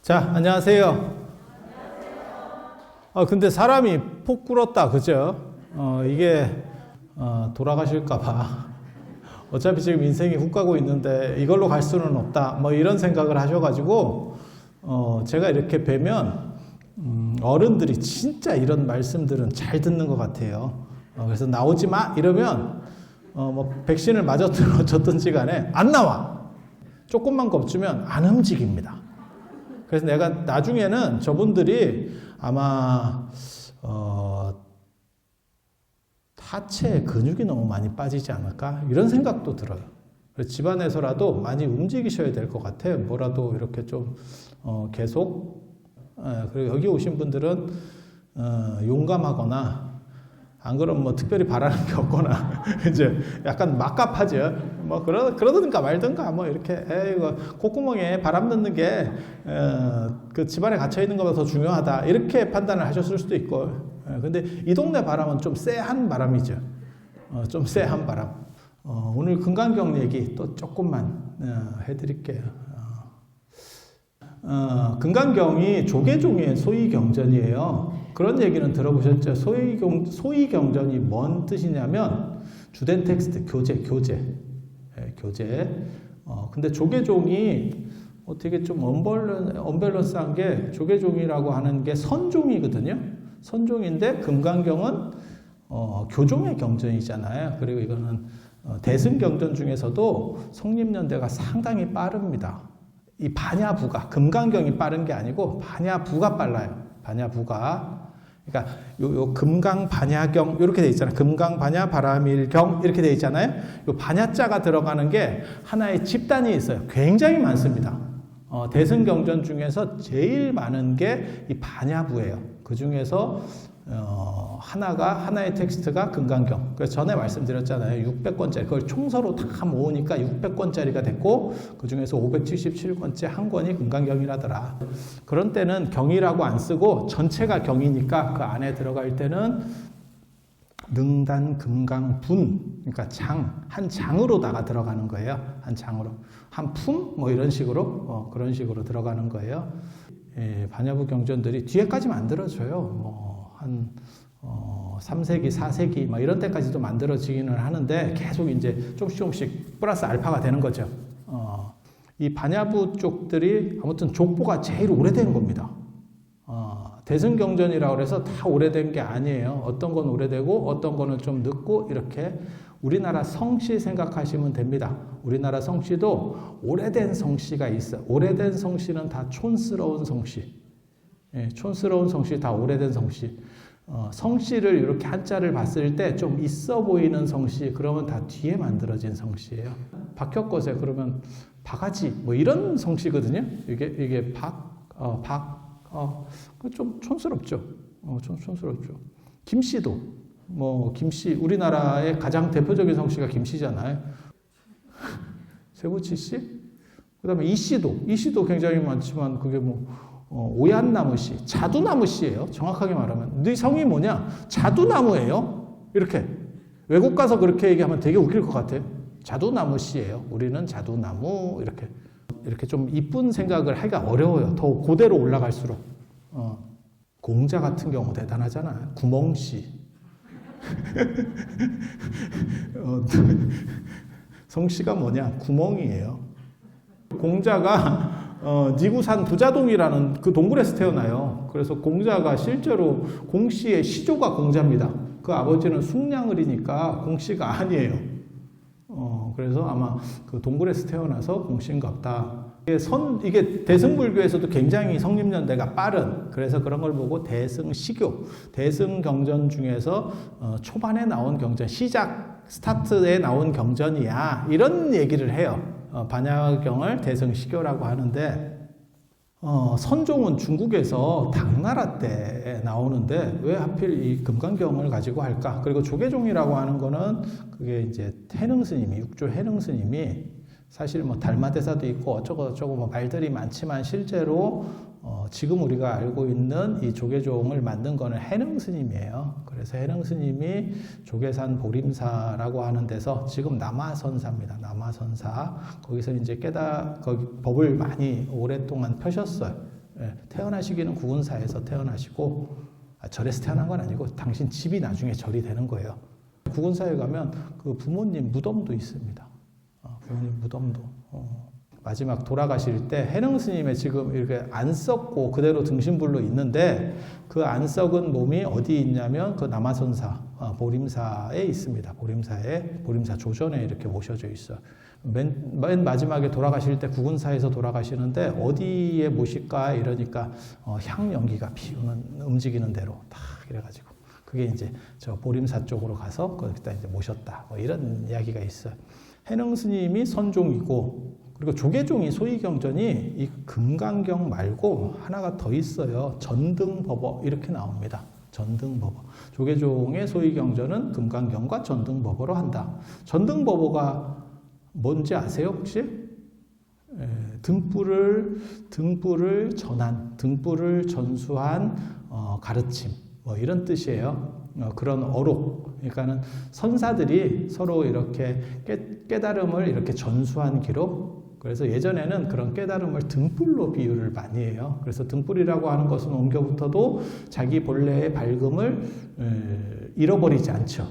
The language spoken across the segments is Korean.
자, 안녕하세요. 근데 사람이 폭 꿇었다, 그죠? 이게, 돌아가실까봐. 어차피 지금 인생이 훅 가고 있는데 이걸로 갈 수는 없다. 뭐 이런 생각을 하셔가지고, 제가 이렇게 뵈면, 어른들이 진짜 이런 말씀들은 잘 듣는 것 같아요. 그래서 나오지 마! 이러면, 백신을 맞았든 어쨌든지 간에 안 나와! 조금만 겁주면 안 움직입니다. 그래서 내가 나중에는 저분들이 아마 하체에 근육이 너무 많이 빠지지 않을까 이런 생각도 들어요. 그래서 집안에서라도 많이 움직이셔야 될 것 같아요. 뭐라도 이렇게 좀 계속. 그리고 여기 오신 분들은 용감하거나 안 그러면 뭐 특별히 바라는 게 없거나 이제 약간 막갑하죠. 뭐 그러든가 말든가 뭐 이렇게 이거 콧구멍에 바람 넣는 게 그 집안에 갇혀 있는 것보다 더 중요하다 이렇게 판단을 하셨을 수도 있고. 근데 이 동네 바람은 좀 쎄한 바람이죠. 좀 쎄한 바람. 오늘 금강경 얘기 또 조금만 해드릴게요. 금강경이 조계종의 소위경전이에요. 그런 얘기는 들어보셨죠? 소위경전이 뭔 뜻이냐면 주된 텍스트, 교재. 근데 조계종이 되게 좀 언밸런스한 게 조계종이라고 하는 게 선종이거든요. 선종인데 금강경은 교종의 경전이잖아요. 그리고 이거는 대승경전 중에서도 성립연대가 상당히 빠릅니다. 이 반야부가 금강경이 빠른 게 아니고 반야부가 빨라요. 반야부가. 그러니까 요 금강 반야경 이렇게 돼 있잖아요. 금강 반야 바라밀경 이렇게 돼 있잖아요. 요 반야자가 들어가는 게 하나의 집단이 있어요. 굉장히 많습니다. 대승경전 중에서 제일 많은 게 이 반야부예요. 그 중에서 하나의 텍스트가 금강경. 그래서 전에 말씀드렸잖아요. 600권짜리. 그걸 총서로 다 모으니까 600권짜리가 됐고, 그 중에서 577권째 한 권이 금강경이라더라. 그런 때는 경이라고 안 쓰고 전체가 경이니까 그 안에 들어갈 때는 능단, 금강, 분. 그러니까 한 장으로다가 들어가는 거예요. 한 장으로. 한 품? 뭐 이런 식으로, 그런 식으로 들어가는 거예요. 반야부 경전들이 뒤에까지 만들어져요. 한 3세기, 4세기 막 이런 때까지도 만들어지기는 하는데 계속 이제 조금씩 플러스 알파가 되는 거죠. 이 반야부 쪽들이 아무튼 족보가 제일 오래된 겁니다. 대승경전이라고 해서 다 오래된 게 아니에요. 어떤 건 오래되고 어떤 거는 좀 늦고 이렇게. 우리나라 성씨 생각하시면 됩니다. 우리나라 성씨도 오래된 성씨가 있어요. 오래된 성씨는 다 촌스러운 성씨. 촌스러운 성씨 다 오래된 성씨. 성씨를 이렇게 한자를 봤을 때 좀 있어 보이는 성씨, 그러면 다 뒤에 만들어진 성씨예요. 박혁거세 그러면 바가지 뭐 이런 성씨거든요. 이게 좀 촌스럽죠. 좀 촌스럽죠. 김씨도 김씨, 우리나라의 가장 대표적인 성씨가 김씨잖아요. 세부치 씨? 그 다음에 이씨도 굉장히 많지만 그게 오얏나무 씨, 자두나무 씨예요. 정확하게 말하면. 네 성이 뭐냐? 자두나무예요. 이렇게. 외국 가서 그렇게 얘기하면 되게 웃길 것 같아요. 자두나무 씨예요. 우리는 자두나무. 이렇게 좀 이쁜 생각을 하기가 어려워요. 더 고대로 올라갈수록. 공자 같은 경우 대단하잖아요. 구멍씨. 성씨가 뭐냐? 구멍이에요. 공자가 니구산 부자동이라는 그 동굴에서 태어나요. 그래서 공자가 실제로 공씨의 시조가 공자입니다. 그 아버지는 숙량을이니까 공씨가 아니에요. 그래서 아마 그 동굴에서 태어나서 공씨인가 보다. 이게 대승불교에서도 굉장히 성립연대가 빠른, 그래서 그런 걸 보고 대승시교, 대승경전 중에서 초반에 나온 경전, 스타트에 나온 경전이야. 이런 얘기를 해요. 반야경을 대승시교라고 하는데, 선종은 중국에서 당나라 때 나오는데 왜 하필 이 금강경을 가지고 할까? 그리고 조계종이라고 하는 거는 그게 이제 해능스님이, 육조 해능스님이 사실 달마대사도 있고 어쩌고 말들이 많지만 실제로 지금 우리가 알고 있는 이 조계종을 만든 거는 해능스님이에요. 그래서 해능스님이 조계산 보림사라고 하는 데서 지금 남화선사입니다. 남화선사. 거기서 이제 거기 법을 많이 오랫동안 펴셨어요. 예, 태어나시기는 국은사에서 태어나시고 절에서 태어난 건 아니고 당신 집이 나중에 절이 되는 거예요. 국은사에 가면 그 부모님 무덤도 있습니다. 부모님 무덤도. 마지막 돌아가실 때 해능 스님의 지금 이렇게 안 썩고 그대로 등신불로 있는데 그 안 썩은 몸이 어디 있냐면 그 남아선사 보림사에 있습니다. 보림사 조전에 이렇게 모셔져 있어요. 맨 마지막에 돌아가실 때 국은사에서 돌아가시는데 어디에 모실까 이러니까 향 연기가 피우는 움직이는 대로 딱 이래가지고 그게 이제 저 보림사 쪽으로 가서 거기다 이제 모셨다 뭐 이런 이야기가 있어요. 해능 스님이 선종이고 그리고 조계종이 소위경전이 이 금강경 말고 하나가 더 있어요. 전등법어 이렇게 나옵니다. 전등법어. 조계종의 소위경전은 금강경과 전등법어로 한다. 전등법어가 뭔지 아세요 혹시? 등불을 전한, 등불을 전수한 가르침 뭐 이런 뜻이에요. 그런 어록. 그러니까는 선사들이 서로 이렇게 깨달음을 이렇게 전수한 기록. 그래서 예전에는 그런 깨달음을 등불로 비유를 많이 해요. 그래서 등불이라고 하는 것은 옮겨붙어도 자기 본래의 밝음을 잃어버리지 않죠.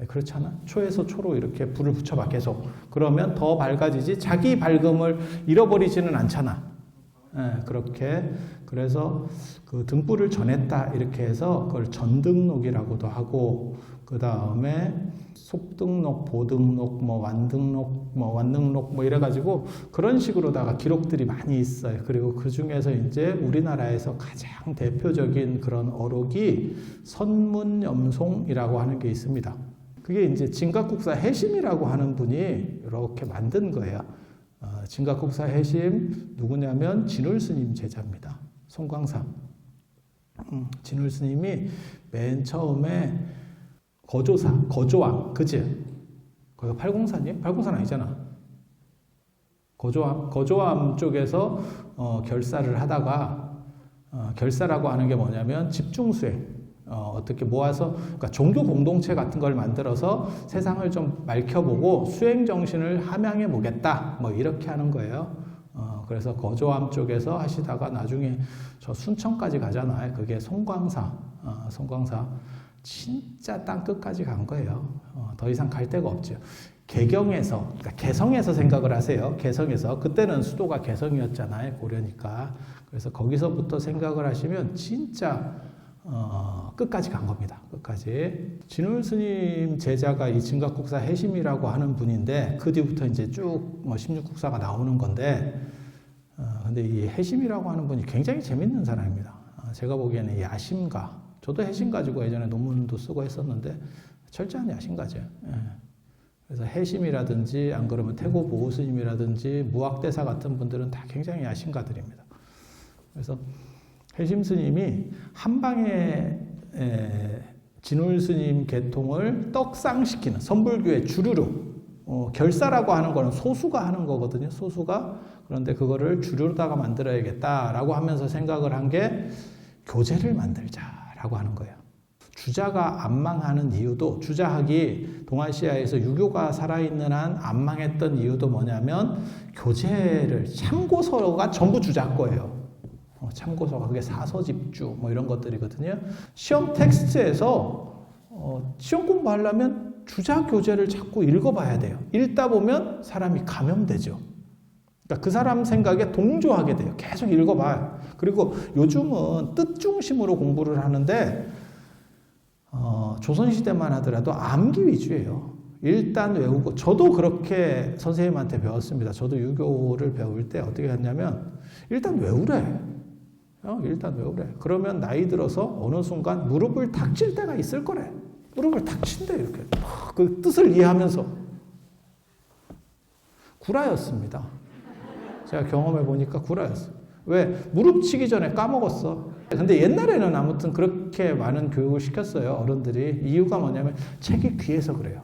그렇잖아. 초에서 초로 이렇게 불을 붙여봐 계속. 그러면 더 밝아지지 자기 밝음을 잃어버리지는 않잖아. 그렇게 그래서 그 등불을 전했다 이렇게 해서 그걸 전등록이라고도 하고 그 다음에 속등록, 보등록, 뭐 완등록 뭐 이래가지고 그런 식으로다가 기록들이 많이 있어요. 그리고 그 중에서 이제 우리나라에서 가장 대표적인 그런 어록이 선문염송이라고 하는 게 있습니다. 그게 이제 진각국사 해심이라고 하는 분이 이렇게 만든 거예요. 진각국사 해심 누구냐면 진울 스님 제자입니다. 송광사. 진울 스님이 맨 처음에 거조왕, 그지? 거기가 팔공산이에요? 팔공산 아니잖아. 거조암 쪽에서 결사를 하다가 결사라고 하는 게 뭐냐면 집중수행. 어떻게 모아서 그러니까 종교 공동체 같은 걸 만들어서 세상을 좀 맑혀보고 수행 정신을 함양해 보겠다. 뭐 이렇게 하는 거예요. 그래서 거조암 쪽에서 하시다가 나중에 저 순천까지 가잖아요. 그게 송광사. 진짜 땅 끝까지 간 거예요. 더 이상 갈 데가 없죠. 개경에서, 그러니까 개성에서 생각을 하세요. 개성에서. 그때는 수도가 개성이었잖아요. 고려니까. 그래서 거기서부터 생각을 하시면 진짜 끝까지 간 겁니다. 끝까지. 진울 스님 제자가 이 진각국사 해심이라고 하는 분인데 그 뒤부터 이제 쭉 16국사가 나오는 건데 근데 이 해심이라고 하는 분이 굉장히 재밌는 사람입니다. 제가 보기에는 야심가. 저도 해심 가지고 예전에 논문도 쓰고 했었는데 철저한 야심가죠. 그래서 해심이라든지 안 그러면 태고 보호 스님이라든지 무학대사 같은 분들은 다 굉장히 야심가들입니다. 그래서 해심 스님이 한방에 진울 스님 계통을 떡상시키는 선불교의 주류로 결사라고 하는 거는 소수가 하는 거거든요. 소수가. 그런데 그거를 주류로다가 만들어야겠다라고 하면서 생각을 한 게 교제를 만들자라고 하는 거예요. 주자가 안 망하는 이유도 주자학이 동아시아에서 유교가 살아있는 한 안 망했던 이유도 뭐냐면 교제를 참고서가 전부 주자 거예요. 참고서가 그게 사서집주 뭐 이런 것들이거든요. 시험 텍스트에서 시험 공부하려면 주자 교재를 자꾸 읽어봐야 돼요. 읽다 보면 사람이 감염되죠. 그러니까 그 사람 생각에 동조하게 돼요. 계속 읽어봐요. 그리고 요즘은 뜻 중심으로 공부를 하는데 조선시대만 하더라도 암기 위주예요. 일단 외우고 저도 그렇게 선생님한테 배웠습니다. 저도 유교를 배울 때 어떻게 했냐면 일단 외우래. 일단 외우래. 그러면 나이 들어서 어느 순간 무릎을 탁 칠 때가 있을 거래. 무릎을 탁 친대 이렇게. 그 뜻을 이해하면서. 구라였습니다. 제가 경험해 보니까 구라였어요. 왜? 무릎 치기 전에 까먹었어. 근데 옛날에는 아무튼 그렇게 많은 교육을 시켰어요. 어른들이. 이유가 뭐냐면 책이 귀해서 그래요.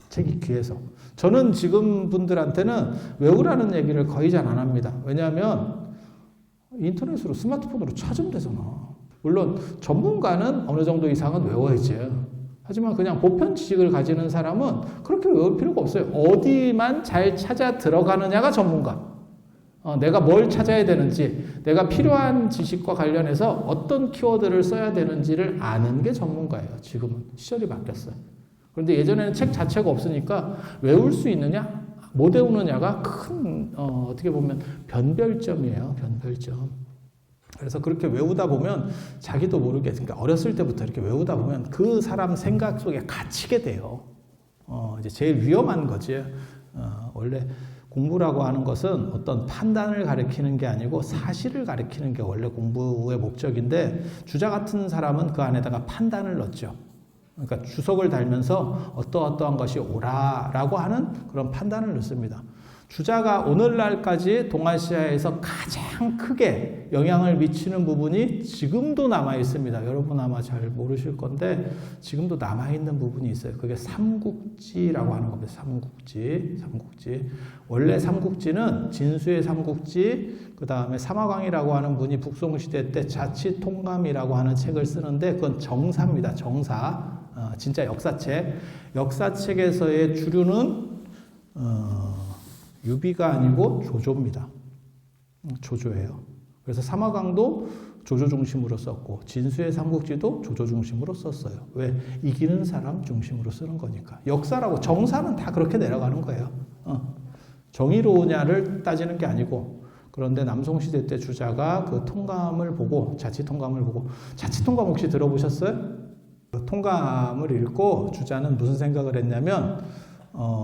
책이 귀해서. 저는 지금 분들한테는 외우라는 얘기를 거의 잘 안 합니다. 왜냐하면 인터넷으로 스마트폰으로 찾으면 되잖아. 물론 전문가는 어느 정도 이상은 외워야지. 하지만 그냥 보편 지식을 가지는 사람은 그렇게 외울 필요가 없어요. 어디만 잘 찾아 들어가느냐가 전문가. 내가 뭘 찾아야 되는지, 내가 필요한 지식과 관련해서 어떤 키워드를 써야 되는지를 아는 게 전문가예요. 지금은 시절이 바뀌었어요. 그런데 예전에는 책 자체가 없으니까 외울 수 있느냐, 못 외우느냐가 큰 어떻게 보면 변별점이에요. 변별점. 그래서 그렇게 외우다 보면 자기도 모르게, 그러니까 어렸을 때부터 이렇게 외우다 보면 그 사람 생각 속에 갇히게 돼요. 이제 제일 위험한 거지. 원래 공부라고 하는 것은 어떤 판단을 가리키는 게 아니고 사실을 가리키는 게 원래 공부의 목적인데, 주자 같은 사람은 그 안에다가 판단을 넣죠. 그러니까 주석을 달면서 어떠어떠한 것이 옳아라고 하는 그런 판단을 넣습니다. 주자가 오늘날까지 동아시아에서 가장 크게 영향을 미치는 부분이 지금도 남아 있습니다. 여러분 아마 잘 모르실 건데 지금도 남아 있는 부분이 있어요. 그게 삼국지라고 하는 겁니다. 삼국지. 원래 삼국지는 진수의 삼국지, 그 다음에 사마광이라고 하는 분이 북송시대 때 자치통감이라고 하는 책을 쓰는데, 그건 정사입니다. 정사. 진짜 역사책. 역사책에서의 주류는 유비가 아니고 조조입니다. 조조예요. 그래서 사마강도 조조 중심으로 썼고, 진수의 삼국지도 조조 중심으로 썼어요. 왜? 이기는 사람 중심으로 쓰는 거니까. 역사라고, 정사는 다 그렇게 내려가는 거예요. 정의로우냐를 따지는 게 아니고. 그런데 남송시대 때 주자가 그 통감을 보고, 자치통감을 보고, 자치통감 혹시 들어보셨어요? 그 통감을 읽고 주자는 무슨 생각을 했냐면,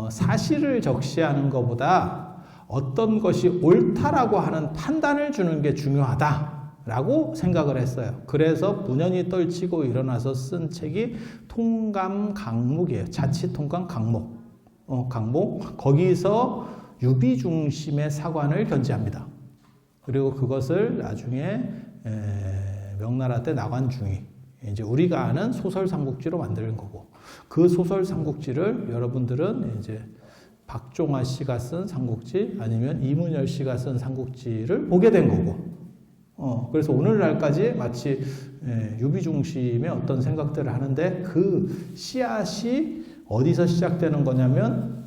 사실을 적시하는 것보다 어떤 것이 옳다라고 하는 판단을 주는 게 중요하다라고 생각을 했어요. 그래서 문연이 떨치고 일어나서 쓴 책이 통감강목이에요. 자치통감 강목. 강목. 거기서 유비 중심의 사관을 견지합니다. 그리고 그것을 나중에 명나라 때 나관중이, 이제 우리가 아는 소설 삼국지로 만드는 거고, 그 소설 삼국지를 여러분들은 이제 박종화 씨가 쓴 삼국지, 아니면 이문열 씨가 쓴 삼국지를 보게 된 거고, 그래서 오늘날까지 마치 유비 중심의 어떤 생각들을 하는데, 그 씨앗이 어디서 시작되는 거냐면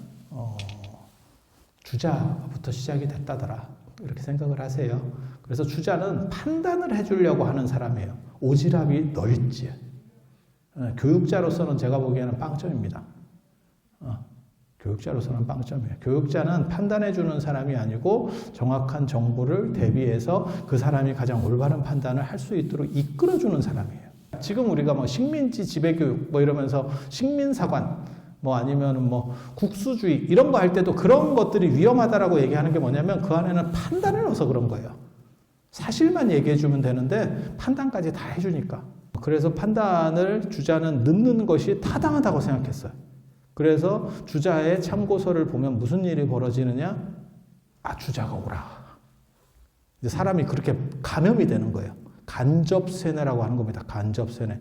주자부터 시작이 됐다더라, 이렇게 생각을 하세요. 그래서 주자는 판단을 해주려고 하는 사람이에요. 오지랖이 넓지. 교육자로서는 제가 보기에는 빵점입니다. 교육자로서는 빵점이에요. 교육자는 판단해주는 사람이 아니고 정확한 정보를 대비해서 그 사람이 가장 올바른 판단을 할 수 있도록 이끌어주는 사람이에요. 지금 우리가 뭐 식민지 지배교육 뭐 이러면서 식민사관 뭐 아니면 뭐 국수주의 이런 거 할 때도 그런 것들이 위험하다라고 얘기하는 게 뭐냐면, 그 안에는 판단을 넣어서 그런 거예요. 사실만 얘기해주면 되는데 판단까지 다 해주니까. 그래서 판단을 주자는 넣는 것이 타당하다고 생각했어요. 그래서 주자의 참고서를 보면 무슨 일이 벌어지느냐? 주자가 옳아. 이제 사람이 그렇게 감염이 되는 거예요. 간접세뇌라고 하는 겁니다. 간접세뇌.